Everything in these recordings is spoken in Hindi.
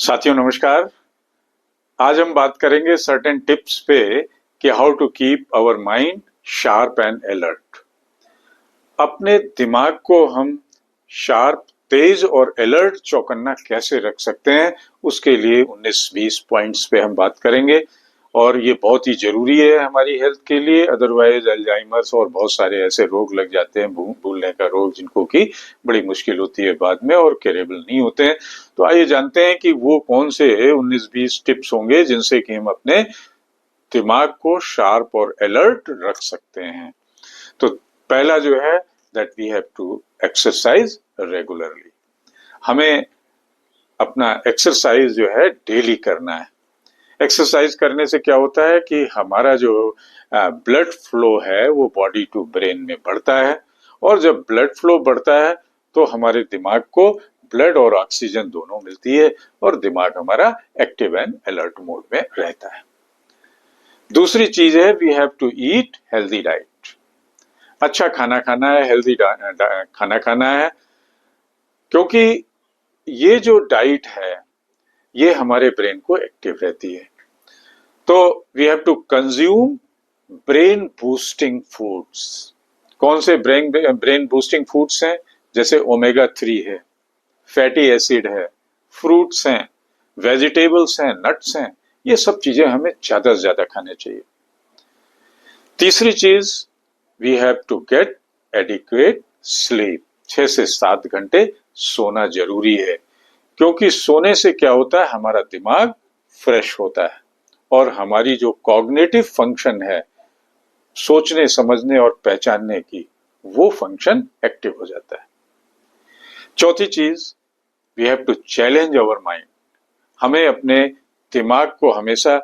साथियों नमस्कार। आज हम बात करेंगे सर्टेन टिप्स पे कि how to keep our mind sharp and alert. अपने दिमाग को हम शार्प, तेज और अलर्ट, चौकन्ना कैसे रख सकते हैं, उसके लिए 19-20 पॉइंट्स पे हम बात करेंगे और ये बहुत ही जरूरी है हमारी हेल्थ के लिए। अदरवाइज अल्जाइमर्स और बहुत सारे ऐसे रोग लग जाते हैं, भूलने का रोग, जिनको की बड़ी मुश्किल होती है बाद में और क्यूरेबल नहीं होते हैं। तो आइए जानते हैं कि वो कौन से 19-20 टिप्स होंगे जिनसे कि हम अपने दिमाग को शार्प और अलर्ट रख सकते हैं। तो पहला जो है, that we have to exercise regularly. हमें अपना एक्सरसाइज जो है डेली करना है। एक्सरसाइज करने से क्या होता है कि हमारा जो ब्लड फ्लो है वो बॉडी टू ब्रेन में बढ़ता है, और जब ब्लड फ्लो बढ़ता है तो हमारे दिमाग को ब्लड और ऑक्सीजन दोनों मिलती है और दिमाग हमारा एक्टिव एंड अलर्ट मोड में रहता है। दूसरी चीज है, we have to eat healthy diet. अच्छा खाना खाना है, हेल्दी खाना खाना है, क्योंकि ये जो डाइट है ये हमारे ब्रेन को एक्टिव रहती है। तो we have to consume brain boosting foods. कौन से ब्रेन बूस्टिंग फूड्स हैं? जैसे ओमेगा 3 है, फैटी एसिड है, फ्रूट्स हैं, वेजिटेबल्स हैं, नट्स हैं। ये सब चीजें हमें ज्यादा से ज्यादा खाने चाहिए। तीसरी चीज, we have to get adequate sleep. 6 से 7 घंटे सोना जरूरी है, क्योंकि सोने से क्या होता है, हमारा दिमाग फ्रेश होता है और हमारी जो कॉग्निटिव फंक्शन है, सोचने समझने और पहचानने की, वो फंक्शन एक्टिव हो जाता है। चौथी चीज, we have to challenge our mind. हमें अपने दिमाग को हमेशा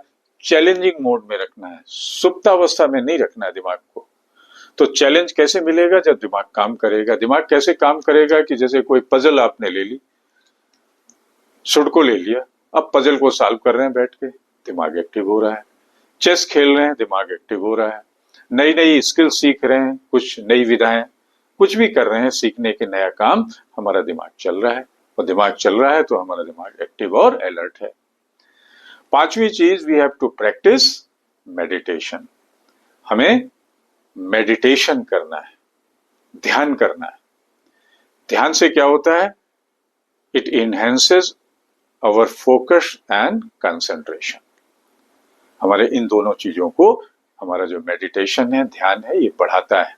चैलेंजिंग मोड में रखना है, सुप्तावस्था में नहीं रखना है दिमाग को। तो चैलेंज कैसे मिलेगा? जब दिमाग काम करेगा। दिमाग कैसे काम करेगा कि जैसे कोई पजल आपने ले ली, सुडको ले लिया, अब पजल को सॉल्व कर रहे हैं बैठ के, दिमाग एक्टिव हो रहा है। चेस खेल रहे हैं, दिमाग एक्टिव हो रहा है। नई नई स्किल सीख रहे हैं, कुछ नई विधाएं, कुछ भी कर रहे हैं सीखने के नया काम, हमारा दिमाग चल रहा है, और दिमाग चल रहा है तो हमारा दिमाग एक्टिव और अलर्ट है। पांचवी चीज, we have to practise meditation. हमें मेडिटेशन करना है, ध्यान करना है। ध्यान से क्या होता है? It enhances our focus and concentration. हमारे इन दोनों चीजों को हमारा जो मेडिटेशन है, ध्यान है, ये बढ़ाता है।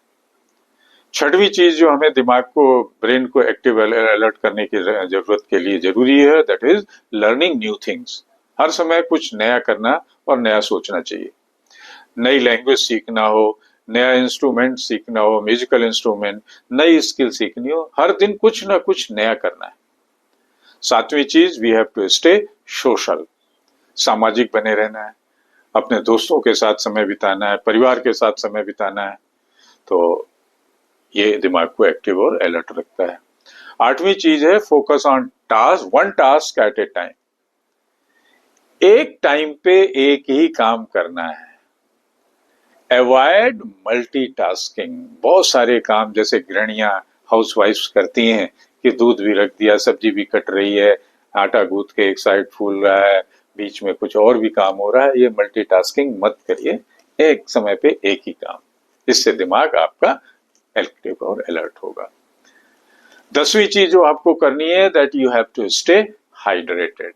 छठवीं चीज जो हमें दिमाग को, ब्रेन को एक्टिव अलर्ट करने की जरूरत के लिए जरूरी है, that is learning new things. हर समय कुछ नया करना और नया सोचना चाहिए। नई लैंग्वेज सीखना हो, नया इंस्ट्रूमेंट सीखना हो, म्यूजिकल इंस्ट्रूमेंट, नई स्किल सीखनी हो, हर दिन कुछ ना कुछ नया करना है। सातवीं चीज, we have to stay social. सामाजिक बने रहना है, अपने दोस्तों के साथ समय बिताना है, परिवार के साथ समय बिताना है। तो ये दिमाग को एक्टिव और अलर्ट रखता है। आठवीं चीज है, focus on task, one task at A time. एक टाइम पे एक ही काम करना है। Avoid multitasking. बहुत सारे काम जैसे गृहणियां, हाउसवाइफ्स करती हैं कि दूध भी रख दिया, सब्जी भी कट रही है, आटा गूंथ के एक साइड फूल रहा है, बीच में कुछ और भी काम हो रहा है। ये मल्टीटास्किंग मत करिए, एक समय पे एक ही काम। इससे दिमाग आपका एक्टिव और अलर्ट होगा। 10वीं चीज जो आपको करनी है, that you have to stay hydrated.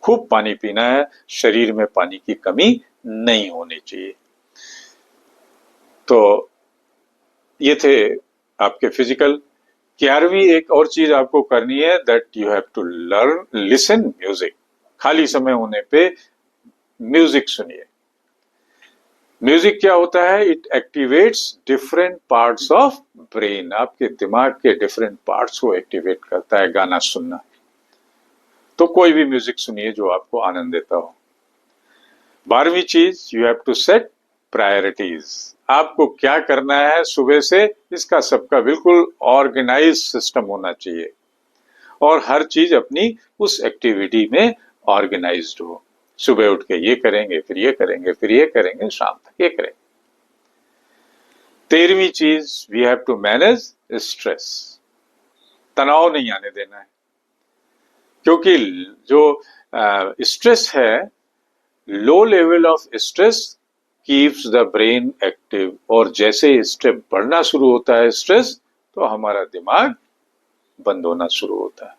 खूब पानी पीना है, शरीर में पानी की कमी नहीं होनी चाहिए। तो ये थे आपके फिजिकल। 11वीं एक और चीज आपको करनी है, that you have to learn listen music. खाली समय होने पे म्यूजिक सुनिए। म्यूजिक क्या होता है? It activates different parts of brain. आपके दिमाग के डिफरेंट पार्ट्स को एक्टिवेट करता है गाना सुनना। तो कोई भी म्यूजिक सुनिए जो आपको आनंद देता हो। 12वीं चीज, you have to set priorities. आपको क्या करना है सुबह से, इसका सबका बिल्कुल ऑर्गेनाइज सिस्टम होना चाहिए, और हर चीज अपनी उस एक्टिविटी में ऑर्गेनाइज्ड हो। सुबह उठ के ये करेंगे, फिर ये करेंगे, फिर ये करेंगे, शाम तक ये करेंगे। 13वीं चीज, we have to manage stress. तनाव नहीं आने देना है। क्योंकि जो स्ट्रेस है, low level of stress keeps the brain active, और जैसे स्टेप बढ़ना शुरू होता है स्ट्रेस, तो हमारा दिमाग बंद होना शुरू होता है।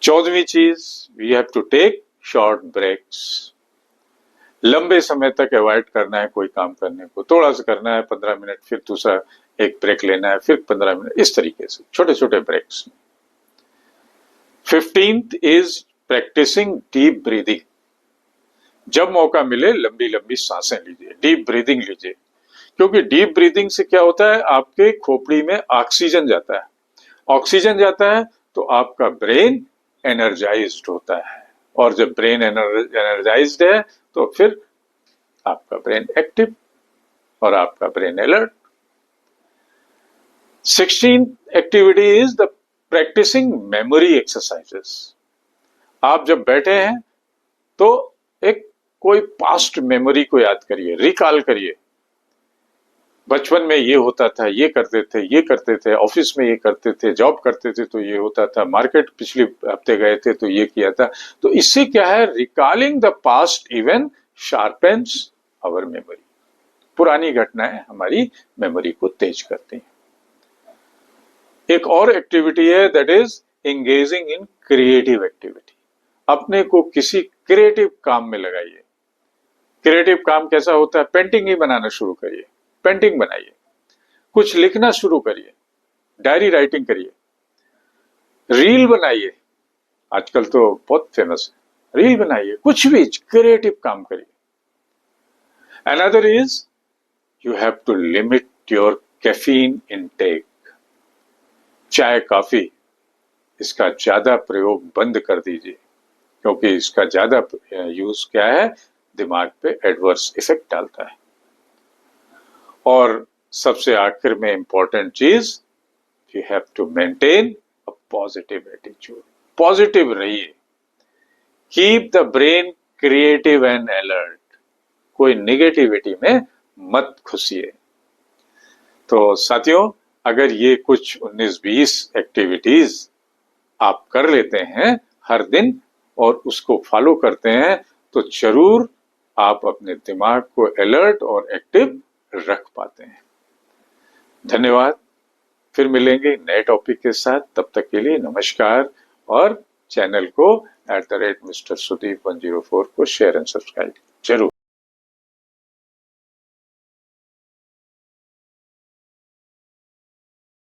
14वीं चीज, we have to take short breaks. लंबे समय तक अवॉइड करना है कोई काम करने को, थोड़ा सा करना है 15 मिनट, फिर दूसरा एक ब्रेक लेना है, फिर 15 मिनट, इस तरीके से छोटे छोटे breaks. 15th is practising deep breathing. जब मौका मिले लंबी लंबी सांसें लीजिए, डीप ब्रीदिंग लीजिए, क्योंकि डीप ब्रीदिंग से क्या होता है, आपके खोपड़ी में ऑक्सीजन जाता है, ऑक्सीजन जाता है तो आपका ब्रेन एनर्जाइज्ड होता है, और जब ब्रेन एनर्जाइज्ड है तो फिर आपका ब्रेन एक्टिव और आपका brain alert. 16th activity is the practising memory exercises. आप जब बैठे हैं तो एक कोई पास्ट मेमोरी को याद करिए, रिकॉल करिए, बचपन में ये होता था, ये करते थे, ये करते थे, ऑफिस में ये करते थे, जॉब करते थे तो ये होता था, मार्केट पिछले हफ्ते गए थे तो ये किया था। तो इससे क्या है, recalling the past event sharpens our memory. पुरानी घटनाएं हमारी मेमोरी को तेज करती हैं। एक और एक्टिविटी है, that is engaging in creative activity. अपने को किसी क्रिएटिव काम में लगाइए। क्रिएटिव काम कैसा होता है, पेंटिंग ही बनाना शुरू करिए, पेंटिंग बनाइए, कुछ लिखना शुरू करिए, डायरी राइटिंग करिए, रील बनाइए, आजकल तो बहुत फेमस है, रील बनाइए, कुछ भी क्रिएटिव काम करिए। Another is you have to limit your caffeine intake. चाय कॉफी इसका ज्यादा प्रयोग बंद कर दीजिए, क्योंकि इसका ज्यादा यूज क्या है, दिमाग पे एडवर्स इफेक्ट डालता है। और सबसे आखिर में इंपॉर्टेंट चीज, you have to maintain a positive attitude. Positive रहिए, keep the brain creative and alert. कोई निगेटिविटी में मत घुसिए। तो साथियों, अगर ये कुछ 19-20 एक्टिविटीज आप कर लेते हैं हर दिन और उसको फॉलो करते हैं, तो जरूर आप अपने दिमाग को अलर्ट और एक्टिव रख पाते हैं। धन्यवाद। फिर मिलेंगे नए टॉपिक के साथ, तब तक के लिए नमस्कार। और चैनल को @Mr. Sudeep 104 को शेयर एंड सब्सक्राइब जरूर।